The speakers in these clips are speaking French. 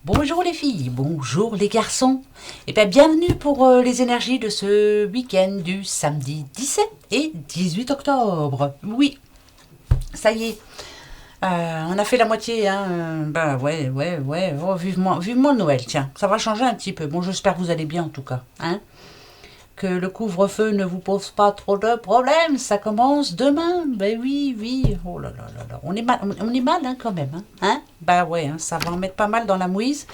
Bonjour les filles, bonjour les garçons. Et bien bienvenue pour les énergies de ce week-end du samedi 17 et 18 octobre. Oui, ça y est, on a fait la moitié, hein. Ouais. Oh, vivement le Noël, tiens. Ça va changer un petit peu. Bon, j'espère que vous allez bien en tout cas, hein. Que le couvre-feu ne vous pose pas trop de problèmes. Ça commence demain. Ben oui. Oh là là là là. On est mal hein, quand même. Hein. Bah ouais, hein, ça va en mettre pas mal dans la mouise.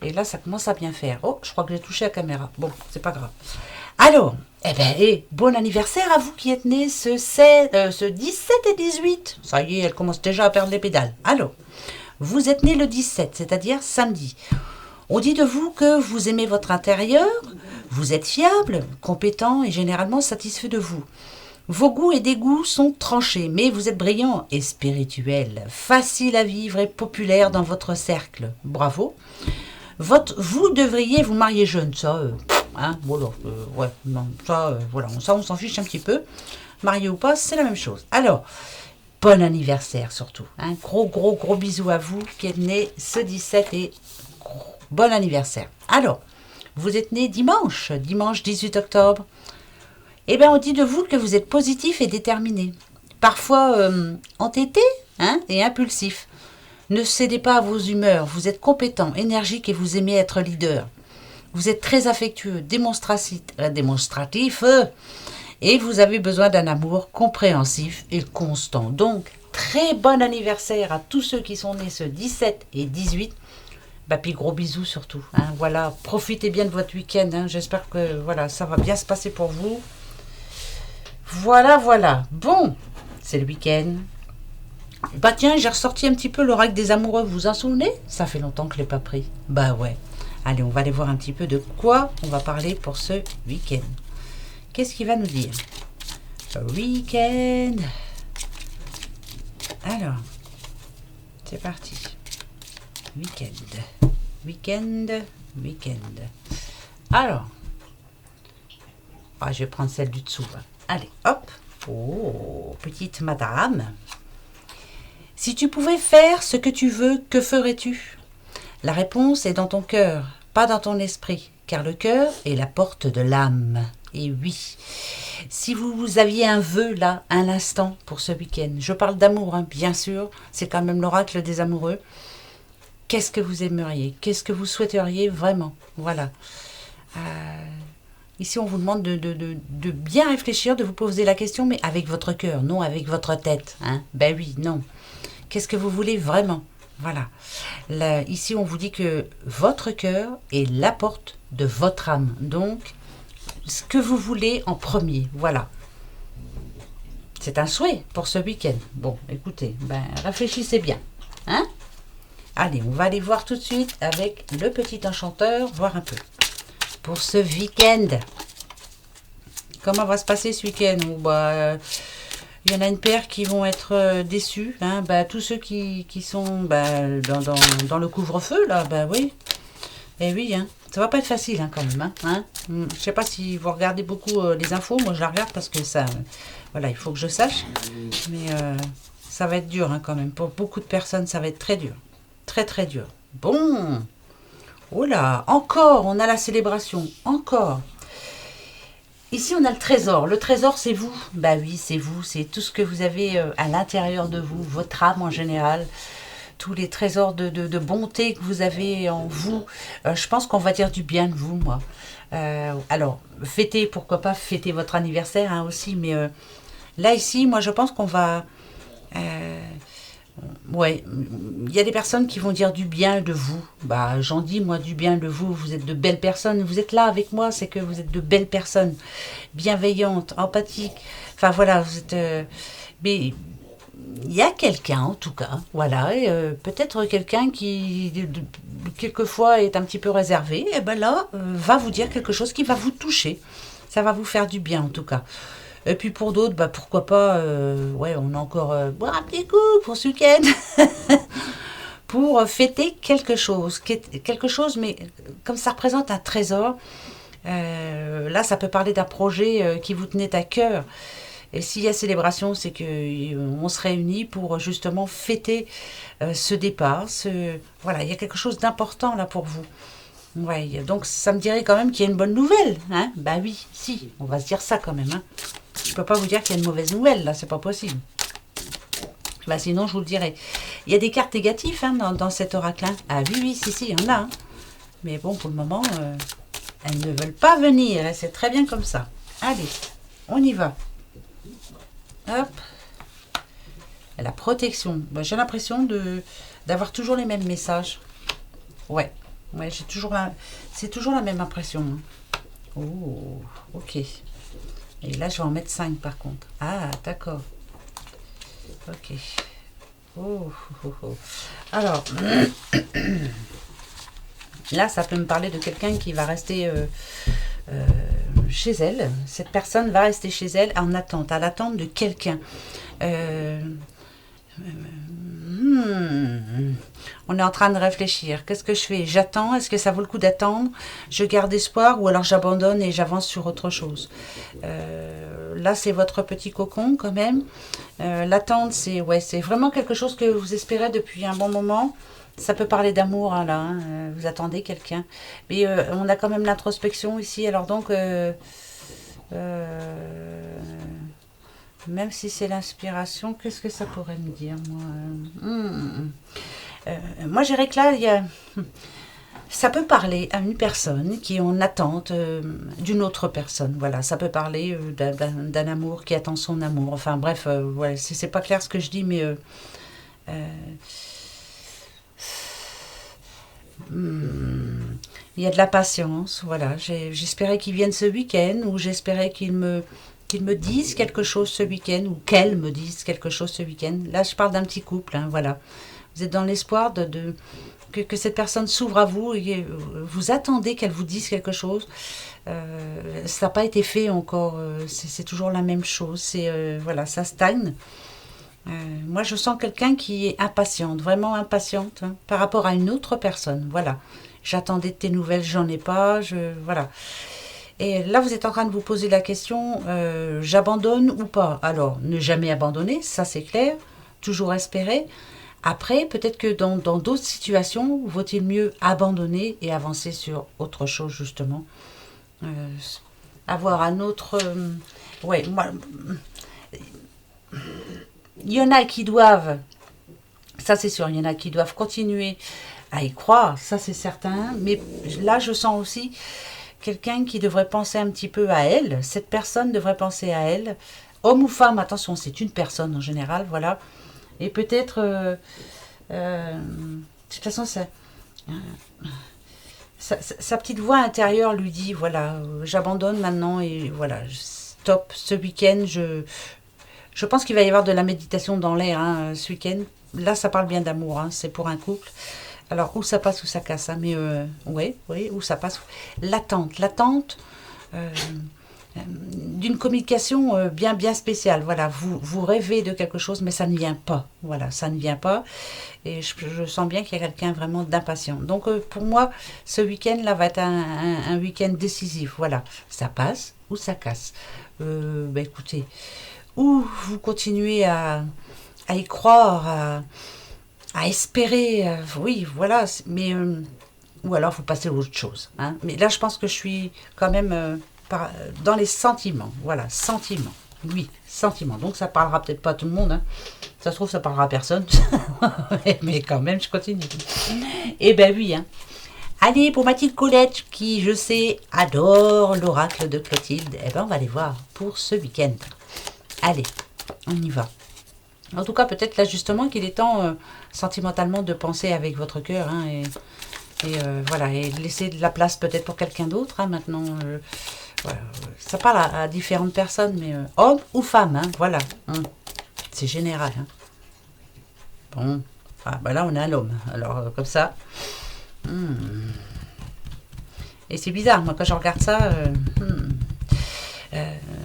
Et là, ça commence à bien faire. Oh, je crois que j'ai touché la caméra. Bon, c'est pas grave. Alors, bon anniversaire à vous qui êtes nés ce 17 et 18. Ça y est, elle commence déjà à perdre les pédales. Alors, vous êtes nés le 17, c'est-à-dire samedi. On dit de vous que vous aimez votre intérieur, vous êtes fiable, compétent et généralement satisfait de vous. Vos goûts et dégoûts sont tranchés, mais vous êtes brillant et spirituel, facile à vivre et populaire dans votre cercle. Bravo. Vous devriez vous marier jeune, ça, voilà, ouais, non, ça, voilà, ça, on s'en fiche un petit peu. Marié ou pas, c'est la même chose. Alors, bon anniversaire surtout. Gros bisous à vous qui êtes nés ce 17 et bon anniversaire. Alors, vous êtes né dimanche 18 octobre. Eh bien, on dit de vous que vous êtes positif et déterminé. Parfois entêté et impulsif. Ne cédez pas à vos humeurs. Vous êtes compétent, énergique et vous aimez être leader. Vous êtes très affectueux, démonstratif et vous avez besoin d'un amour compréhensif et constant. Donc, très bon anniversaire à tous ceux qui sont nés ce 17 et 18. Puis gros bisous surtout. Voilà, profitez bien de votre week-end. J'espère que voilà, ça va bien se passer pour vous. Voilà. Bon, c'est le week-end. Tiens, j'ai ressorti un petit peu l'oracle des amoureux. Vous vous en souvenez? Ça fait longtemps que je ne l'ai pas pris. Ouais. Allez, on va aller voir un petit peu de quoi on va parler pour ce week-end. Qu'est-ce qu'il va nous dire? Week-end. Alors, c'est parti. Week-end. Alors, je vais prendre celle du dessous. Allez, hop. Oh, petite madame. Si tu pouvais faire ce que tu veux, que ferais-tu? La réponse est dans ton cœur, pas dans ton esprit, car le cœur est la porte de l'âme. Et oui, si vous aviez un vœu là, un instant pour ce week-end, je parle d'amour, bien sûr, c'est quand même l'oracle des amoureux. Qu'est-ce que vous aimeriez? Qu'est-ce que vous souhaiteriez vraiment? Voilà. Ici, on vous demande de bien réfléchir, de vous poser la question, mais avec votre cœur, non avec votre tête. Oui, non. Qu'est-ce que vous voulez vraiment? Voilà. Là, ici, on vous dit que votre cœur est la porte de votre âme. Donc, ce que vous voulez en premier. Voilà. C'est un souhait pour ce week-end. Bon, écoutez, réfléchissez bien. Allez, on va aller voir tout de suite avec le petit enchanteur, voir un peu. Pour ce week-end. Comment va se passer ce week-end? Il y en a une paire qui vont être déçus. Tous ceux qui sont dans le couvre-feu, là, oui. Eh oui, ça va pas être facile quand même. Je sais pas si vous regardez beaucoup les infos. Moi, je la regarde parce que ça... voilà, il faut que je sache. Mais ça va être dur quand même. Pour beaucoup de personnes, ça va être très dur. Très dur. Bon. Oh là, encore, on a la célébration. Encore. Ici, on a le trésor. Le trésor, c'est vous. Oui, c'est vous. C'est tout ce que vous avez à l'intérieur de vous, votre âme en général. Tous les trésors de bonté que vous avez en vous. Je pense qu'on va dire du bien de vous, moi. Alors, pourquoi pas fêter votre anniversaire aussi. Mais là, ici, moi, je pense qu'on va... il y a des personnes qui vont dire du bien de vous. J'en dis moi du bien de vous. Vous êtes de belles personnes. Vous êtes là avec moi, c'est que vous êtes de belles personnes, bienveillantes, empathiques. Enfin voilà, vous êtes. Mais il y a quelqu'un en tout cas, voilà, peut-être quelqu'un qui quelquefois est un petit peu réservé. Et là, va vous dire quelque chose qui va vous toucher. Ça va vous faire du bien en tout cas. Et puis pour d'autres, pourquoi pas, on a encore un petit coup pour ce week-end, pour fêter quelque chose, mais comme ça représente un trésor, là ça peut parler d'un projet qui vous tenait à cœur, Et s'il y a célébration, c'est que on se réunit pour justement fêter ce départ. Voilà, il y a quelque chose d'important là pour vous. Ouais, donc ça me dirait quand même qu'il y a une bonne nouvelle, hein? Bah oui, si, on va se dire ça quand même, hein. Je peux pas vous dire qu'il y a une mauvaise nouvelle, là, c'est pas possible. Bah sinon, je vous le dirai. Il y a des cartes négatives hein, dans cet oracle. Hein. Ah oui, oui, si, il y en a. Hein. Mais bon, pour le moment, elles ne veulent pas venir. Et c'est très bien comme ça. Allez, on y va. Hop. La protection. Bah, j'ai l'impression d'avoir toujours les mêmes messages. Ouais, ouais, j'ai toujours c'est toujours la même impression. Hein. Oh, ok. Et là, je vais en mettre 5 par contre. Ah, d'accord. Ok. Oh, oh, oh. Alors, là, ça peut me parler de quelqu'un qui va rester chez elle. Cette personne va rester chez elle en attente, à l'attente de quelqu'un. On est en train de réfléchir. Qu'est-ce que je fais? J'attends. Est-ce que ça vaut le coup d'attendre? Je garde espoir ou alors j'abandonne et j'avance sur autre chose. Là, c'est votre petit cocon quand même. L'attente, c'est vraiment quelque chose que vous espérez depuis un bon moment. Ça peut parler d'amour, hein, là. Hein. Vous attendez quelqu'un. Mais on a quand même l'introspection ici. Alors donc, même si c'est l'inspiration, qu'est-ce que ça pourrait me dire, moi, je dirais que là, ça peut parler à une personne qui est en attente d'une autre personne. Voilà, ça peut parler d'un amour qui attend son amour. Enfin, bref, ouais, c'est pas clair ce que je dis, mais il y a de la patience. Voilà, j'espérais qu'il vienne ce week-end, ou j'espérais qu'il me dise quelque chose ce week-end, ou qu'elle me dise quelque chose ce week-end. Là, je parle d'un petit couple, hein, voilà. Vous êtes dans l'espoir que cette personne s'ouvre à vous et vous attendez qu'elle vous dise quelque chose. Ça n'a pas été fait encore. C'est toujours la même chose. Voilà, ça stagne. Moi, je sens quelqu'un qui est impatiente, vraiment impatiente, hein, par rapport à une autre personne. Voilà. J'attendais de tes nouvelles, j'en ai pas. Voilà. Et là, vous êtes en train de vous poser la question, j'abandonne ou pas? Alors, ne jamais abandonner, ça c'est clair. Toujours espérer. Après, peut-être que dans d'autres situations, vaut-il mieux abandonner et avancer sur autre chose, justement. Avoir un autre... ouais, moi... Il y en a qui doivent... Ça, c'est sûr, il y en a qui doivent continuer à y croire, ça c'est certain. Mais là, je sens aussi quelqu'un qui devrait penser un petit peu à elle. Cette personne devrait penser à elle. Homme ou femme, attention, c'est une personne en général, voilà. Et peut-être, de toute façon, sa petite voix intérieure lui dit, voilà, j'abandonne maintenant et voilà, stop, ce week-end, je pense qu'il va y avoir de la méditation dans l'air hein, ce week-end. Là, ça parle bien d'amour, hein, c'est pour un couple. Alors, où ça passe, où ça casse, hein, mais oui, où ça passe. L'attente, d'une communication bien spéciale. Voilà, vous rêvez de quelque chose, mais ça ne vient pas. Voilà, ça ne vient pas. Et je sens bien qu'il y a quelqu'un vraiment d'impatient. Donc, pour moi, ce week-end-là va être un week-end décisif. Voilà, ça passe ou ça casse. Écoutez, ou vous continuez à y croire, à espérer, oui, voilà, mais... ou alors, vous passez à autre chose. Hein. Mais là, je pense que je suis quand même... dans les sentiments, voilà, sentiments, oui, sentiments, donc ça parlera peut-être pas à tout le monde, hein. Ça se trouve ça parlera à personne, mais quand même je continue, et ben oui, hein. Allez, pour ma petite Colette, qui je sais adore l'oracle de Clotilde, et ben on va aller voir pour ce week-end, allez, on y va. En tout cas peut-être là justement qu'il est temps sentimentalement de penser avec votre cœur, hein, et voilà, et laisser de la place peut-être pour quelqu'un d'autre, hein, maintenant... Voilà. Ça parle à différentes personnes, mais homme ou femme, hein, voilà. C'est général. Hein. Bon, enfin, là on a un homme, alors comme ça. Et c'est bizarre, moi quand je regarde ça,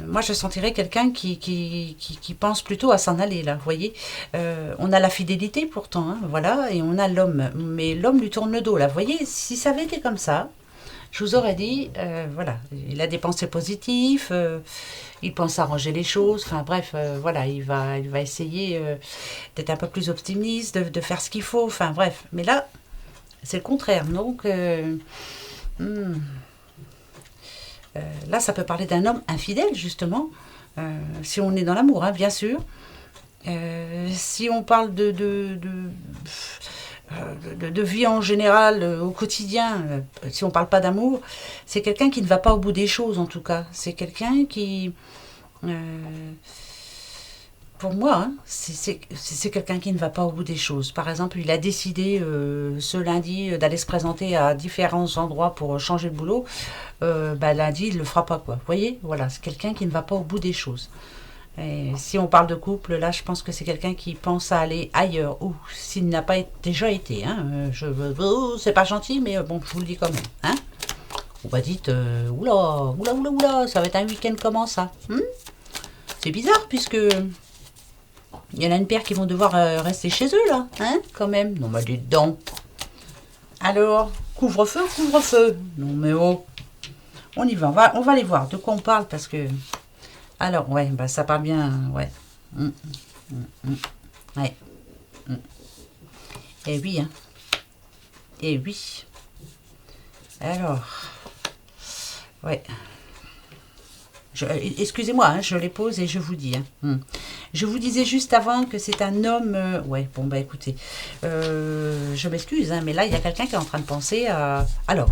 moi je sentirais quelqu'un qui pense plutôt à s'en aller, là, vous voyez. On a la fidélité pourtant, hein, voilà, et on a l'homme, mais l'homme lui tourne le dos, là, vous voyez. Si ça avait été comme ça, je vous aurais dit, voilà, il a des pensées positives, il pense arranger les choses, enfin bref, voilà, il va essayer d'être un peu plus optimiste, de faire ce qu'il faut, enfin bref. Mais là, c'est le contraire. Donc, hmm, là, ça peut parler d'un homme infidèle, justement, si on est dans l'amour, hein, bien sûr. Si on parle de vie en général, au quotidien, si on ne parle pas d'amour, c'est quelqu'un qui ne va pas au bout des choses, en tout cas. C'est quelqu'un qui, euh, pour moi, hein, c'est quelqu'un qui ne va pas au bout des choses. Par exemple, il a décidé ce lundi d'aller se présenter à différents endroits pour changer de boulot. Bah, lundi, il ne le fera pas, quoi. Vous voyez, voilà, c'est quelqu'un qui ne va pas au bout des choses. Et si on parle de couple, là, je pense que c'est quelqu'un qui pense à aller ailleurs, ou s'il n'a pas déjà été. Hein, c'est pas gentil, mais bon, je vous le dis quand même. Hein. Ou bah dites, oula, ça va être un week-end comment ça, c'est bizarre, puisque il y en a une paire qui vont devoir rester chez eux, là, hein, quand même. Non, bah dites donc. Alors, couvre-feu, couvre-feu. Non, mais oh, on y va, on va aller voir de quoi on parle, parce que... Alors, ouais, bah ça parle bien, ouais. Ouais. Et oui, hein. Et oui. Alors, ouais. Excusez-moi, hein, je les pose et je vous dis. Hein. Je vous disais juste avant que c'est un homme... ouais, bon, bah écoutez, je m'excuse, hein, mais là, il y a quelqu'un qui est en train de penser à... Alors,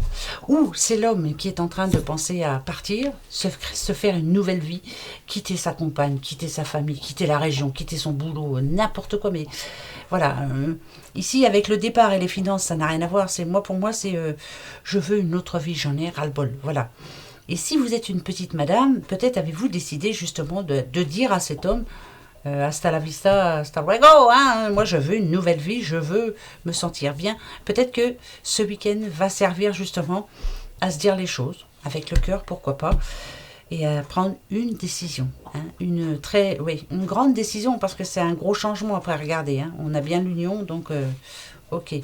ou c'est l'homme qui est en train de penser à partir, se faire une nouvelle vie, quitter sa compagne, quitter sa famille, quitter la région, quitter son boulot, n'importe quoi, mais voilà. Ici, avec le départ et les finances, ça n'a rien à voir. Pour moi, c'est je veux une autre vie, j'en ai ras-le-bol, voilà. Et si vous êtes une petite madame, peut-être avez-vous décidé justement de dire à cet homme, hasta la vista, hasta luego, hein, moi je veux une nouvelle vie, je veux me sentir bien. Peut-être que ce week-end va servir justement à se dire les choses, avec le cœur, pourquoi pas, et à prendre une décision. Hein, une grande décision, parce que c'est un gros changement après, regardez, hein, on a bien l'union, donc ok.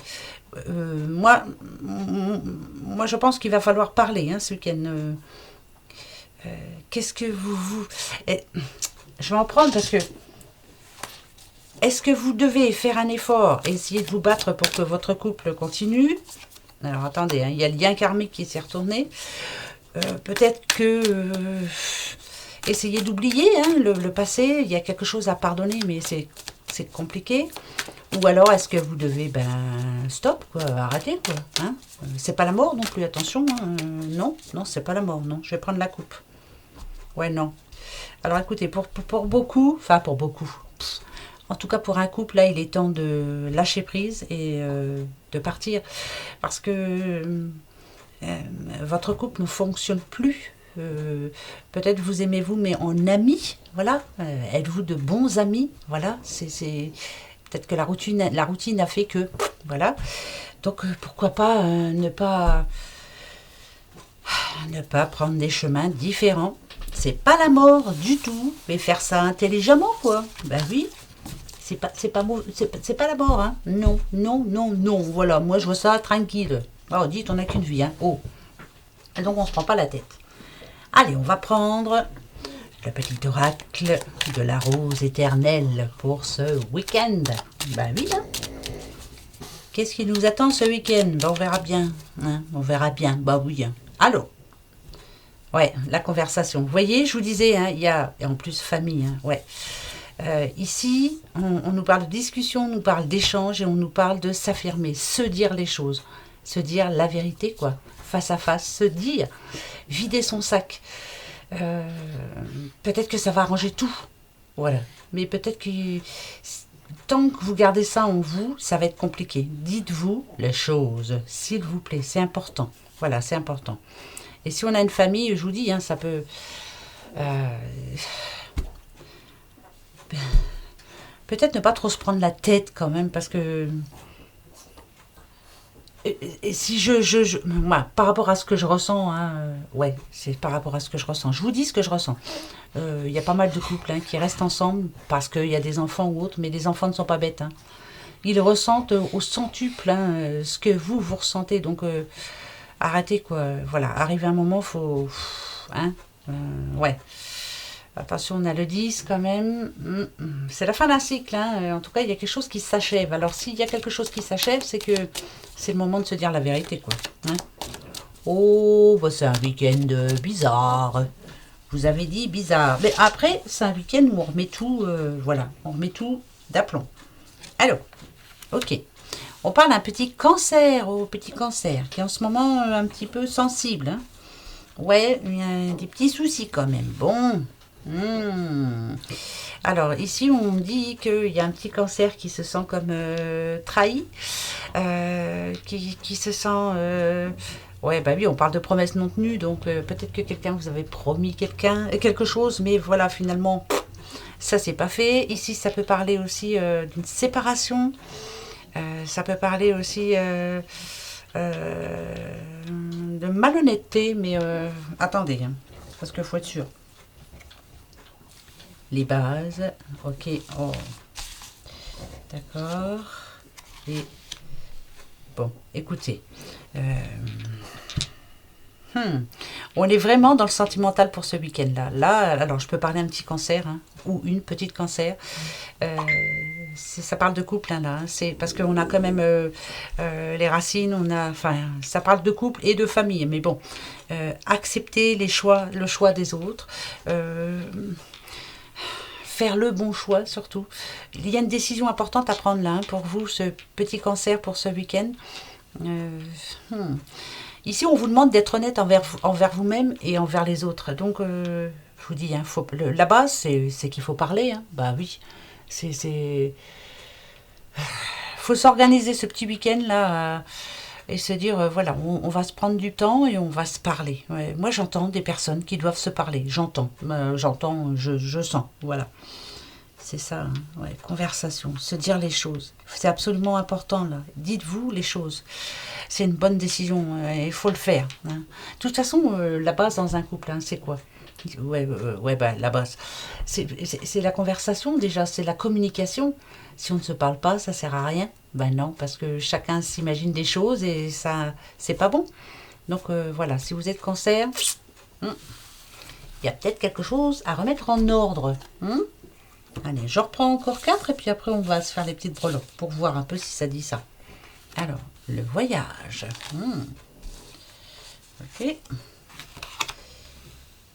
Moi, je pense qu'il va falloir parler hein, ce week-end. Qu'est-ce que je vais en prendre parce que... Est-ce que vous devez faire un effort, essayer de vous battre pour que votre couple continue? Alors attendez, hein, il y a le lien karmique qui s'est retourné. Peut-être que... essayez d'oublier hein, le passé. Il y a quelque chose à pardonner, mais c'est compliqué. Ou alors, est-ce que vous devez, stop, quoi, arrêter, quoi. Hein, c'est pas la mort non plus, attention. Hein, non, c'est pas la mort, non. Je vais prendre la coupe. Ouais, non. Alors, écoutez, pour beaucoup, en tout cas, pour un couple, là, il est temps de lâcher prise et de partir. Parce que votre couple ne fonctionne plus. Peut-être vous aimez-vous, mais en amis, voilà. Êtes-vous de bons amis, voilà. C'est peut-être que la routine a fait que, voilà. Donc, pourquoi pas ne pas prendre des chemins différents. C'est pas la mort du tout, mais faire ça intelligemment, quoi. Ben oui, c'est pas la mort, hein. Non, voilà, moi je vois ça tranquille. Oh, dites, on n'a qu'une vie, hein. Oh. Donc, on se prend pas la tête. Allez, on va prendre le petit oracle de la rose éternelle pour ce week-end. Ben oui, hein. Qu'est-ce qui nous attend ce week-end? Ben, on verra bien. Hein, on verra bien. Ben oui. Hein. Allô? Ouais, la conversation. Vous voyez, je vous disais, hein, il y a... Et en plus, famille, hein, ouais. Ici, on nous parle de discussion, on nous parle d'échange et on nous parle de s'affirmer, se dire les choses. Se dire la vérité, quoi. Face à face, se dire. Vider son sac. Peut-être que ça va arranger tout. Voilà. Mais peut-être que tant que vous gardez ça en vous, ça va être compliqué. Dites-vous les choses, s'il vous plaît. C'est important. Voilà, c'est important. Et si on a une famille, je vous dis, hein, ça peut... peut-être ne pas trop se prendre la tête quand même, parce que... Et si moi, par rapport à ce que je ressens, hein, ouais, c'est par rapport à ce que je ressens. Je vous dis ce que je ressens. Il y a pas mal de couples hein, qui restent ensemble parce qu'il y a des enfants ou autres, mais les enfants ne sont pas bêtes. Hein. Ils ressentent au centuple hein, ce que vous ressentez. Donc, arrêtez quoi. Voilà, arrive un moment, faut... Hein, ouais. Attention, on a le 10 quand même. C'est la fin d'un cycle. Hein. En tout cas, il y a quelque chose qui s'achève. Alors, s'il y a quelque chose qui s'achève, c'est que c'est le moment de se dire la vérité, quoi. Hein. Oh, bah, c'est un week-end bizarre. Vous avez dit bizarre. Mais après, c'est un week-end où on remet tout, voilà, on remet tout d'aplomb. Alors, ok. On parle d'un petit cancer, au petit cancer, qui est en ce moment un petit peu sensible. Hein. Ouais, il y a des petits soucis quand même. Bon. Alors, ici, on dit qu'il y a un petit cancer qui se sent comme trahi, qui se sent... ouais, bah oui, on parle de promesses non tenues, donc peut-être que quelqu'un vous avait promis quelque chose, mais voilà, finalement, ça c'est pas fait. Ici, ça peut parler aussi d'une séparation, ça peut parler aussi de malhonnêteté, mais attendez, hein, parce qu'il faut être sûr. Les bases, ok, oh, d'accord, et bon, écoutez, on est vraiment dans le sentimental pour ce week-end-là. Là, alors je peux parler un petit cancer, hein, ou une petite cancer. Ça parle de couple, hein, là. C'est parce qu'on a quand même les racines, on a, enfin, ça parle de couple et de famille. Mais bon, accepter le choix des autres. Faire le bon choix surtout. Il y a une décision importante à prendre là, hein, pour vous, ce petit cancer pour ce week-end. Ici, on vous demande d'être honnête envers vous-même et envers les autres. Donc, je vous dis, hein, la base, c'est qu'il faut parler. Hein. Bah oui, c'est faut s'organiser ce petit week-end là et se dire, voilà, on va se prendre du temps et on va se parler. Ouais, moi, j'entends des personnes qui doivent se parler. J'entends, je sens, voilà. C'est ça, hein, ouais, conversation, se dire les choses. C'est absolument important là. Dites-vous les choses. C'est une bonne décision, il faut le faire. Hein. De toute façon, la base dans un couple, hein, c'est quoi? Ouais, bah, la base. C'est la conversation déjà, c'est la communication. Si on ne se parle pas, ça sert à rien. Ben non, parce que chacun s'imagine des choses et ça, c'est pas bon. Donc voilà, si vous êtes cancer, il y a peut-être quelque chose à remettre en ordre. Allez, je reprends encore 4 et puis après on va se faire les petites breloques pour voir un peu si ça dit ça. Alors, le voyage. Ok.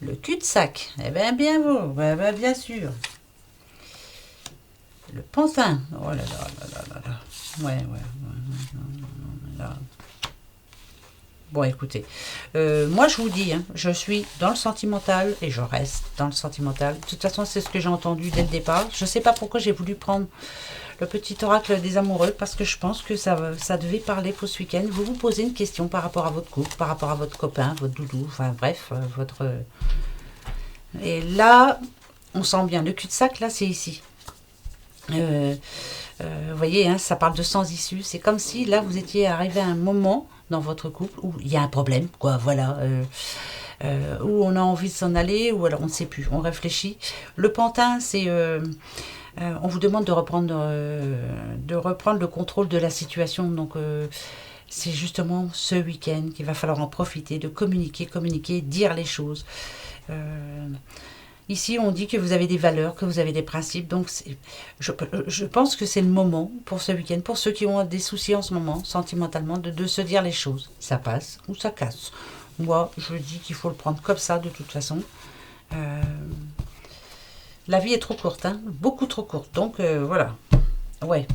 Le cul-de-sac. Eh bien, bien vous. Bien sûr. Le pantin. Oh là là là là là. Ouais. Là. Bon, écoutez, moi je vous dis, hein, je suis dans le sentimental et je reste dans le sentimental. De toute façon, c'est ce que j'ai entendu dès le départ. Je ne sais pas pourquoi j'ai voulu prendre le petit oracle des amoureux, parce que je pense que ça devait parler pour ce week-end. Vous vous posez une question par rapport à votre couple, par rapport à votre copain, votre doudou, enfin bref, votre... Et là, on sent bien, le cul-de-sac, là, c'est ici. Vous voyez, hein, ça parle de sans issue. C'est comme si, là, vous étiez arrivé à un moment dans votre couple où il y a un problème, quoi, voilà. Où on a envie de s'en aller, ou alors on ne sait plus, on réfléchit. Le pantin, c'est... on vous demande de reprendre le contrôle de la situation. Donc, c'est justement ce week-end qu'il va falloir en profiter, de communiquer, dire les choses. Ici, on dit que vous avez des valeurs, que vous avez des principes. Donc, je pense que c'est le moment pour ce week-end, pour ceux qui ont des soucis en ce moment, sentimentalement, de se dire les choses. Ça passe ou ça casse. Moi, je dis qu'il faut le prendre comme ça, de toute façon. La vie est trop courte, hein, beaucoup trop courte. Donc, voilà. Ouais.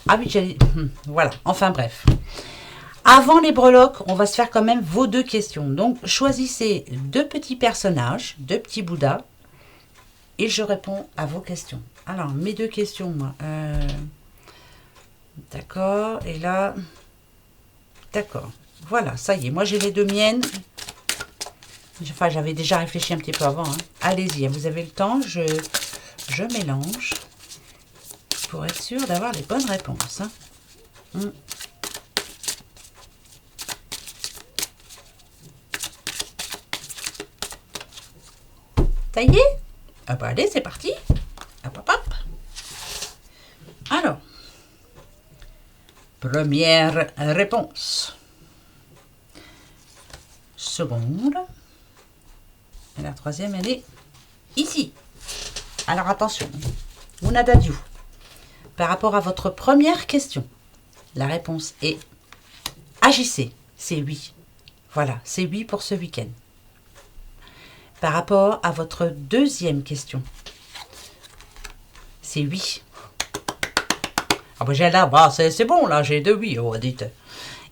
Ah oui, voilà. Enfin, bref. Avant les breloques, on va se faire quand même vos 2 questions. Donc, choisissez 2 petits personnages, 2 petits bouddhas, et je réponds à vos questions. Alors, mes 2 questions, moi. D'accord, et là... D'accord, voilà, ça y est, moi j'ai les 2 miennes. Enfin, j'avais déjà réfléchi un petit peu avant. Hein. Allez-y, vous avez le temps, je mélange pour être sûr d'avoir les bonnes réponses. Hein. Ça y est? Ah bah allez, c'est parti. Hop, hop, hop. Alors, première réponse. secondes. Et la troisième, elle est ici. Alors attention, una d'adieu. Par rapport à votre première question, la réponse est agissez, c'est oui. Voilà, c'est oui pour ce week-end. Par rapport à votre deuxième question, c'est oui. Ah ben j'ai là, bah, c'est bon là, j'ai 2 oui, oh, dites.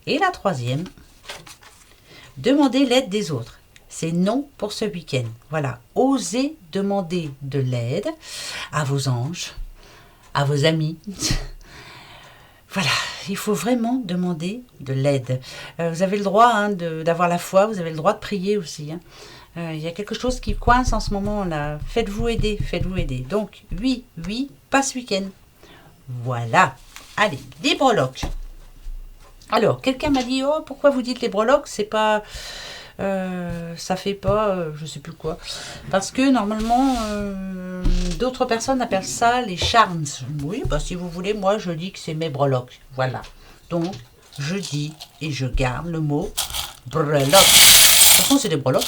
Et la troisième, demandez l'aide des autres. C'est non pour ce week-end. Voilà, osez demander de l'aide à vos anges, à vos amis. Voilà, il faut vraiment demander de l'aide. Vous avez le droit hein, d'avoir la foi, vous avez le droit de prier aussi. Hein. Il y a quelque chose qui coince en ce moment là. Faites-vous aider, faites-vous aider. Donc, oui, oui, pas ce week-end. Voilà. Allez, des breloques. Alors, quelqu'un m'a dit, oh, pourquoi vous dites les breloques? C'est pas... ça fait pas, je sais plus quoi. Parce que normalement, d'autres personnes appellent ça les charms. Oui, bah si vous voulez, moi je dis que c'est mes breloques. Voilà. Donc, je dis et je garde le mot breloque. De toute façon, c'est des breloques.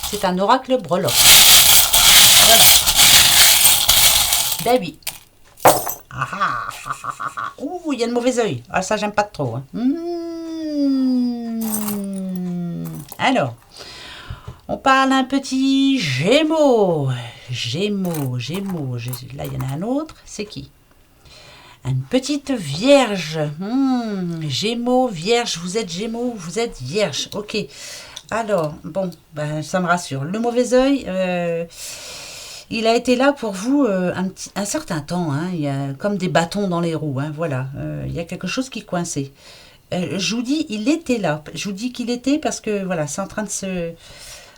C'est un oracle breloque. Voilà. Ben oui. Ah ah ah ah ah. Ouh, il y a le mauvais œil. Ah, ça, j'aime pas trop. Hein. Alors, on parle un petit Gémeaux. Gémeaux. Là, il y en a un autre. C'est qui? Une petite Vierge. Gémeaux, Vierge. Vous êtes Gémeaux, vous êtes Vierge. Ok. Alors, bon, ben, ça me rassure. Le mauvais œil, il a été là pour vous un certain temps. Hein. Il y a comme des bâtons dans les roues. Hein. Voilà. Il y a quelque chose qui coinçait. Je vous dis, il était là. Je vous dis qu'il était parce que, voilà, c'est en train de se...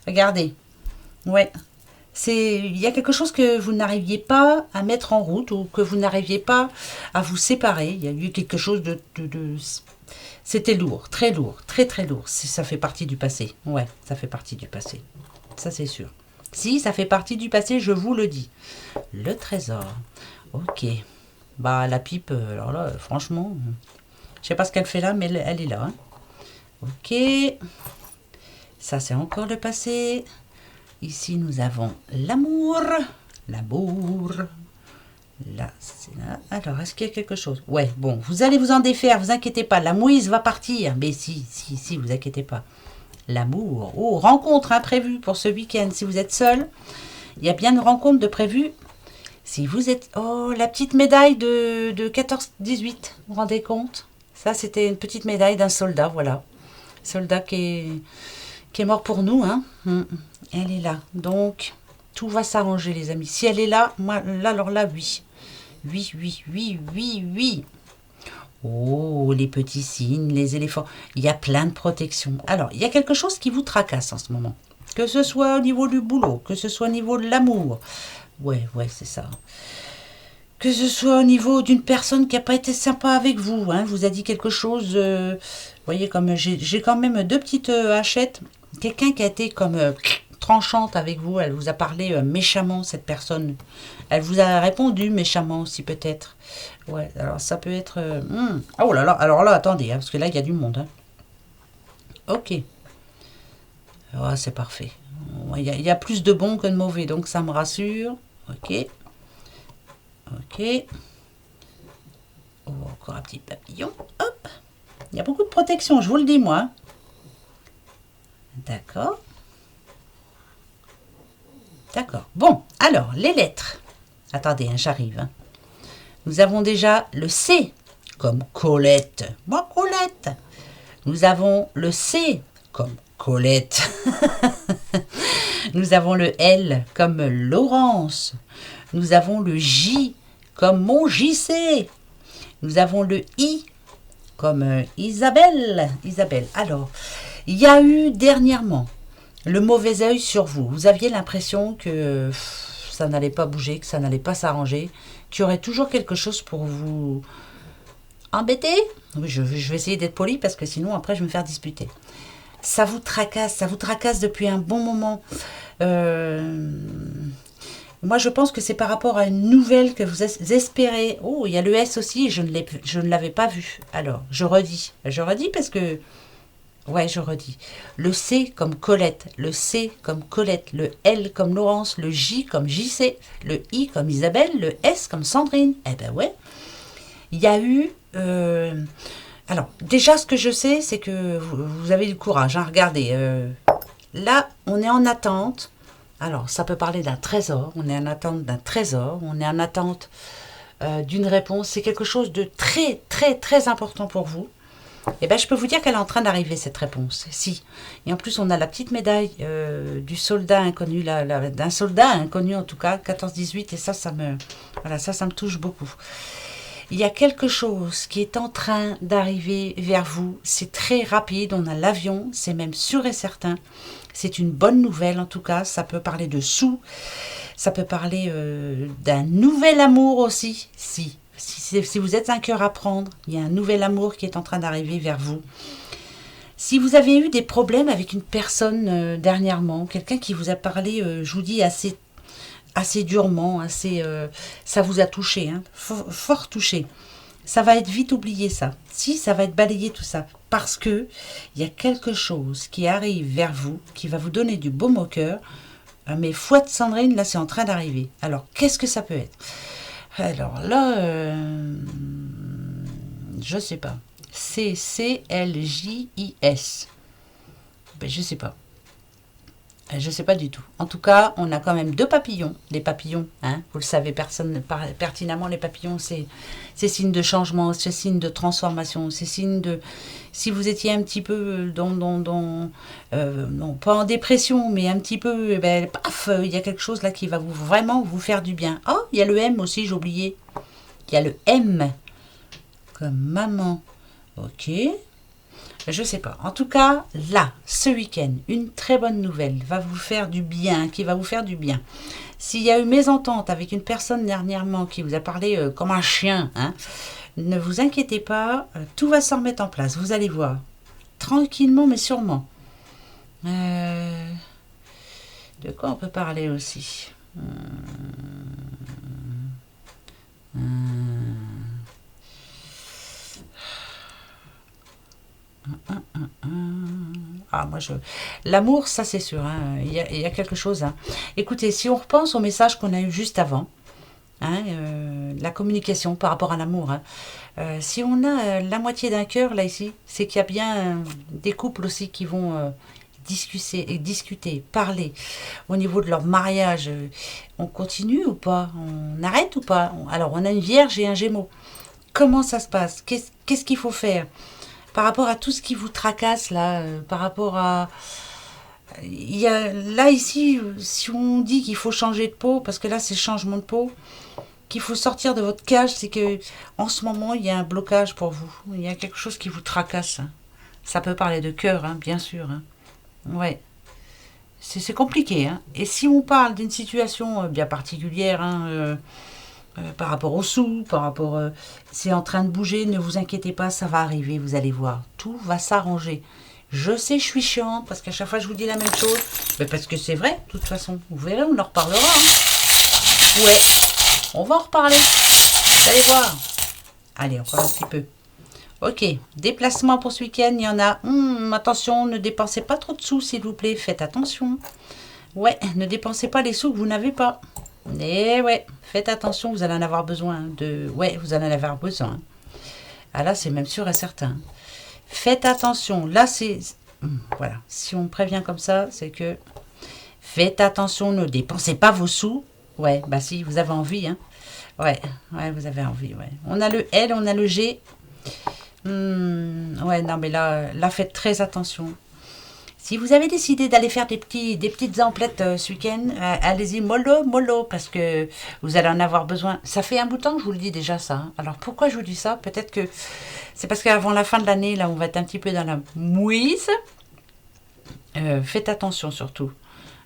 Regardez. Ouais. Il y a quelque chose que vous n'arriviez pas à mettre en route ou que vous n'arriviez pas à vous séparer. Il y a eu quelque chose de C'était lourd, très lourd. Ça fait partie du passé. Ouais, ça fait partie du passé. Ça, c'est sûr. Si, ça fait partie du passé, je vous le dis. Le trésor. Ok. Bah, la pipe, alors là, franchement... Je sais pas ce qu'elle fait là, mais elle est là. Hein. Ok. Ça, c'est encore le passé. Ici, nous avons l'amour. L'amour. Là, c'est là. Alors, est-ce qu'il y a quelque chose? Ouais, bon, vous allez vous en défaire, vous inquiétez pas. La mouise va partir. Mais si, vous inquiétez pas. L'amour. Oh, rencontre imprévue pour ce week-end. Si vous êtes seul, il y a bien une rencontre de prévue. Si vous êtes... Oh, la petite médaille de 14-18. Vous vous rendez compte? Ça, c'était une petite médaille d'un soldat, voilà. Soldat qui est mort pour nous, hein. Elle est là. Donc, tout va s'arranger, les amis. Si elle est là, moi, là, alors là, oui. Oui. Oh, les petits cygnes, les éléphants. Il y a plein de protections. Alors, il y a quelque chose qui vous tracasse en ce moment. Que ce soit au niveau du boulot, que ce soit au niveau de l'amour. Ouais, c'est ça. Que ce soit au niveau d'une personne qui n'a pas été sympa avec vous, hein, vous a dit quelque chose, vous voyez, comme j'ai quand même 2 petites hachettes, quelqu'un qui a été comme tranchante avec vous, elle vous a parlé méchamment, cette personne, elle vous a répondu méchamment aussi peut-être, ouais, alors ça peut être, oh là là, alors là, attendez, hein, parce que là, il y a du monde, hein. Ok, oh, c'est parfait, il y a plus de bons que de mauvais, donc ça me rassure, ok. Oh, encore un petit papillon. Hop. Il y a beaucoup de protection, je vous le dis moi. D'accord. Bon, alors, les lettres. Attendez, hein, j'arrive. Hein. Nous avons déjà le C, comme Colette. Moi, Colette. Nous avons le C, comme Colette. Nous avons le L, comme Laurence. Nous avons le J, comme mon JC. Nous avons le I, comme Isabelle. Alors, il y a eu dernièrement le mauvais œil sur vous. Vous aviez l'impression que ça n'allait pas bouger, que ça n'allait pas s'arranger, qu'il y aurait toujours quelque chose pour vous embêter. Oui, je vais essayer d'être poli parce que sinon, après, je vais me faire disputer. Ça vous tracasse depuis un bon moment. Moi, je pense que c'est par rapport à une nouvelle que vous espérez. Oh, il y a le S aussi, je ne l'avais pas vu. Alors, je redis parce que... Ouais, je redis. Le C comme Colette, le C comme Colette, le L comme Laurence, le J comme JC, le I comme Isabelle, le S comme Sandrine. Eh ben ouais. Il y a eu... alors, déjà, ce que je sais, c'est que vous avez du courage. Hein, regardez, là, on est en attente. Alors, ça peut parler d'un trésor. On est en attente d'un trésor. On est en attente d'une réponse. C'est quelque chose de très, très, très important pour vous. Et bien, je peux vous dire qu'elle est en train d'arriver, cette réponse. Si. Et en plus, on a la petite médaille du soldat inconnu, d'un soldat inconnu en tout cas, 14-18. Et ça me, voilà, ça me touche beaucoup. Il y a quelque chose qui est en train d'arriver vers vous. C'est très rapide. On a l'avion, c'est même sûr et certain. C'est une bonne nouvelle en tout cas. Ça peut parler de sous. Ça peut parler d'un nouvel amour aussi. Si vous êtes un cœur à prendre, il y a un nouvel amour qui est en train d'arriver vers vous. Si vous avez eu des problèmes avec une personne dernièrement, quelqu'un qui vous a parlé, je vous dis, assez durement, ça vous a touché, hein, fort touché. Ça va être vite oublié ça. Si, ça va être balayé tout ça. Parce que il y a quelque chose qui arrive vers vous, qui va vous donner du baume au cœur. Mais foi de Sandrine, là, c'est en train d'arriver. Alors, qu'est-ce que ça peut être? Alors là, je sais pas. CCLJIS. Ben, je sais pas. Je sais pas du tout. En tout cas, on a quand même 2 papillons. Les papillons, hein, vous le savez pertinemment, les papillons, c'est signe de changement, c'est signe de transformation, c'est signe de... Si vous étiez un petit peu non, pas en dépression, mais un petit peu, ben, paf, il y a quelque chose là qui va vraiment vous faire du bien. Oh, il y a le M aussi, j'ai oublié. Il y a le M, comme maman. Ok. Je sais pas. En tout cas, là, ce week-end, une très bonne nouvelle va vous faire du bien, qui va vous faire du bien. S'il y a eu mésentente avec une personne dernièrement qui vous a parlé comme un chien, hein, ne vous inquiétez pas, tout va se remettre en place. Vous allez voir. Tranquillement, mais sûrement. De quoi on peut parler aussi? Ah, moi l'amour, ça c'est sûr, hein. Il y a quelque chose. Hein. Écoutez, si on repense au message qu'on a eu juste avant, hein, la communication par rapport à l'amour, hein, si on a la moitié d'un cœur là ici, c'est qu'il y a bien des couples aussi qui vont discuter, parler au niveau de leur mariage. On continue ou pas? On arrête ou pas? Alors, on a une Vierge et un Gémeaux. Comment ça se passe? Qu'est-ce qu'il faut faire par rapport à tout ce qui vous tracasse là, par rapport à... Il y a, là ici, si on dit qu'il faut changer de peau, parce que là c'est changement de peau, qu'il faut sortir de votre cage, c'est que en ce moment il y a un blocage pour vous. Il y a quelque chose qui vous tracasse. Hein. Ça peut parler de cœur, hein, bien sûr. Hein. Ouais. C'est compliqué. Hein. Et si on parle d'une situation bien particulière, hein, par rapport aux sous, par rapport... c'est en train de bouger, ne vous inquiétez pas, ça va arriver, vous allez voir. Tout va s'arranger. Je sais, je suis chiante, parce qu'à chaque fois je vous dis la même chose. Mais parce que c'est vrai, de toute façon. Vous verrez, on en reparlera. Hein. Ouais, on va en reparler. Vous allez voir. Allez, encore un petit peu. Ok, déplacement pour ce week-end, il y en a. Attention, ne dépensez pas trop de sous, s'il vous plaît. Faites attention. Ouais, ne dépensez pas les sous que vous n'avez pas. Et ouais, faites attention, vous allez en avoir besoin. Ouais, vous allez en avoir besoin. Ah là, c'est même sûr et certain. Faites attention. Là, c'est... Voilà, si on prévient comme ça, c'est que... Faites attention, ne dépensez pas vos sous. Ouais, bah si, vous avez envie. Hein. Ouais, vous avez envie, ouais. On a le L, on a le G. Ouais, non, mais là, faites très attention. Si vous avez décidé d'aller faire des petites emplettes ce week-end, allez-y mollo, parce que vous allez en avoir besoin. Ça fait un bout de temps que je vous le dis déjà ça. Hein. Alors pourquoi je vous dis ça? Peut-être que c'est parce qu'avant la fin de l'année, là, on va être un petit peu dans la mouise. Faites attention surtout.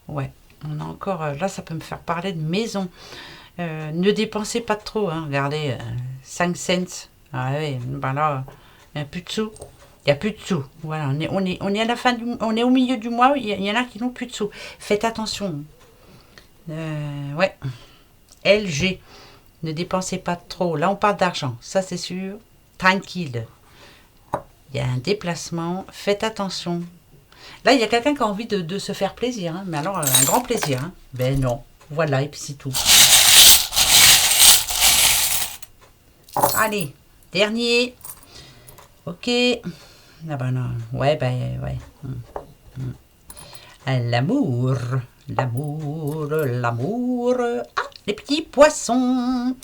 Ouais, on a encore... là, ça peut me faire parler de maison. Ne dépensez pas trop. Hein. Regardez, 5 cents. Ah ouais, ben là, il n'y a plus de sous. Il n'y a plus de sous. Voilà, on est à la fin on est au milieu du mois, il y en a qui n'ont plus de sous. Faites attention. Ouais. LG. Ne dépensez pas trop. Là, on parle d'argent. Ça, c'est sûr. Tranquille. Il y a un déplacement. Faites attention. Là, il y a quelqu'un qui a envie de se faire plaisir. Hein. Mais alors, un grand plaisir. Hein. Ben non. Voilà, et puis c'est tout. Allez, dernier. Ok. Ah ben non. Ouais, ben ouais. L'amour. L'amour. L'amour. Ah, les petits poissons.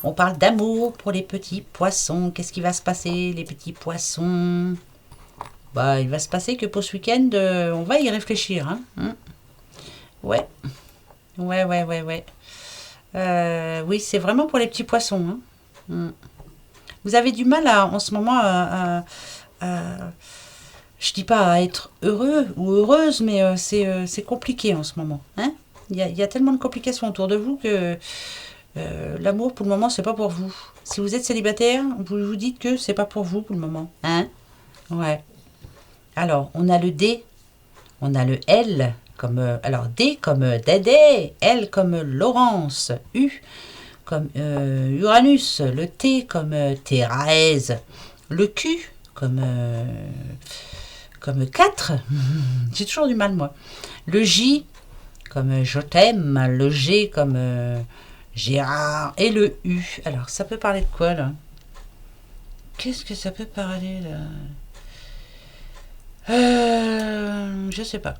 On parle d'amour pour les petits poissons. Qu'est-ce qui va se passer, les petits poissons? Bah, il va se passer que pour ce week-end, on va y réfléchir. Hein. Ouais. Ouais. Oui, c'est vraiment pour les petits poissons. Hein. Vous avez du mal en ce moment je dis pas à être heureux ou heureuse, mais c'est compliqué en ce moment. Hein. Il y a tellement de complications autour de vous que l'amour, pour le moment, c'est pas pour vous. Si vous êtes célibataire, vous vous dites que c'est pas pour vous pour le moment. Hein. Ouais. Alors, on a le D, on a le L, comme alors D comme Dédé, L comme Laurence, U comme Uranus, le T comme Thérèse, le Q comme 4, j'ai toujours du mal moi, le J comme je t'aime, le G comme Gérard, et le U. Alors, ça peut parler de quoi là? Qu'est-ce que ça peut parler là? Je sais pas.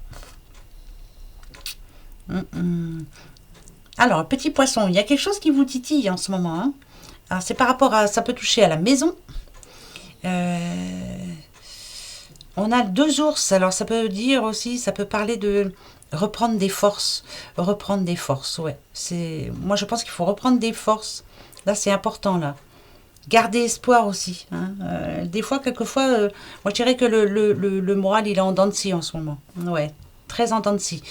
Alors, petit poisson, il y a quelque chose qui vous titille en ce moment. Hein. Alors, c'est par rapport à... Ça peut toucher à la maison. On a 2 ours. Alors, ça peut dire aussi... Ça peut parler de reprendre des forces. Reprendre des forces, ouais. Moi, je pense qu'il faut reprendre des forces. Là, c'est important, là. Garder espoir aussi. Hein. Des fois, quelquefois, moi je dirais que le moral, il est en dents de scie en ce moment. Ouais, très en dents de scie.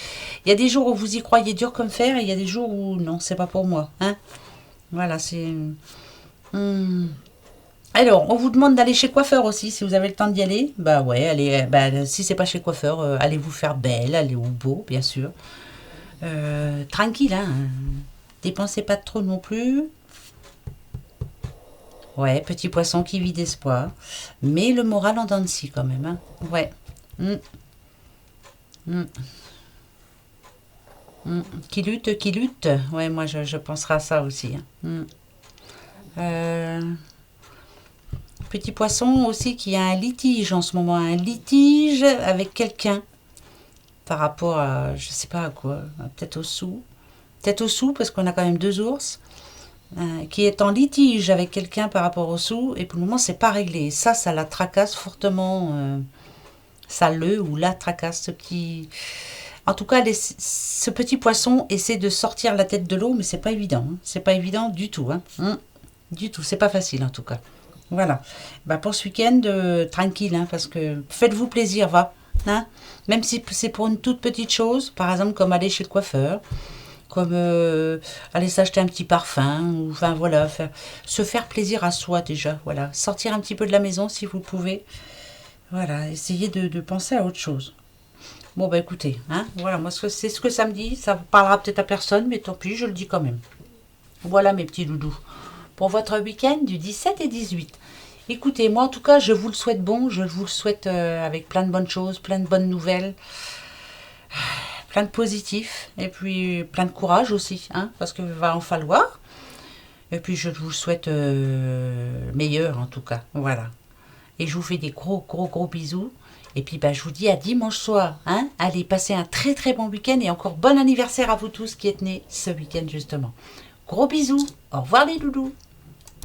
Il y a des jours où vous y croyez dur comme fer et il y a des jours où non, c'est pas pour moi. Hein. Voilà, c'est... Alors, on vous demande d'aller chez coiffeur aussi, si vous avez le temps d'y aller. Bah ouais, allez, si c'est pas chez coiffeur, allez vous faire belle, allez au beau, bien sûr. Tranquille, hein. Dépensez pas trop non plus. Ouais, petit poisson qui vit d'espoir. Mais le moral en dents de scie quand même. Hein. Ouais. Qui lutte, qui lutte. Ouais, moi je penserai à ça aussi. Hein. Petit poisson aussi qui a un litige en ce moment. Un litige avec quelqu'un. Par rapport à, je sais pas à quoi. Peut-être au sou. Peut-être au sou parce qu'on a quand même 2 ours. Qui est en litige avec quelqu'un par rapport au sous, et pour le moment, c'est pas réglé. Et ça la tracasse fortement. Ça ou la tracasse. Ce qui... En tout cas, ce petit poisson essaie de sortir la tête de l'eau, mais c'est pas évident. Hein. C'est pas évident du tout. Hein. Du tout. C'est pas facile, en tout cas. Voilà. Bah, pour ce week-end, tranquille, hein, parce que faites-vous plaisir, va. Hein. Même si c'est pour une toute petite chose, par exemple, comme aller chez le coiffeur. Comme aller s'acheter un petit parfum, ou enfin voilà, se faire plaisir à soi déjà, voilà, sortir un petit peu de la maison si vous pouvez, voilà, essayez de penser à autre chose. Bon bah écoutez, hein, voilà, moi c'est ce que ça me dit, ça parlera peut-être à personne, mais tant pis, je le dis quand même. Voilà mes petits loulous, pour votre week-end du 17 et 18. Écoutez, moi en tout cas, je vous le souhaite bon, je vous le souhaite avec plein de bonnes choses, plein de bonnes nouvelles. Plein de positifs et puis plein de courage aussi, hein, parce qu'il va en falloir. Et puis je vous souhaite meilleur en tout cas, voilà. Et je vous fais des gros bisous. Et puis je vous dis à dimanche soir, hein. Allez, passez un très bon week-end et encore bon anniversaire à vous tous qui êtes nés ce week-end justement. Gros bisous, au revoir les loulous.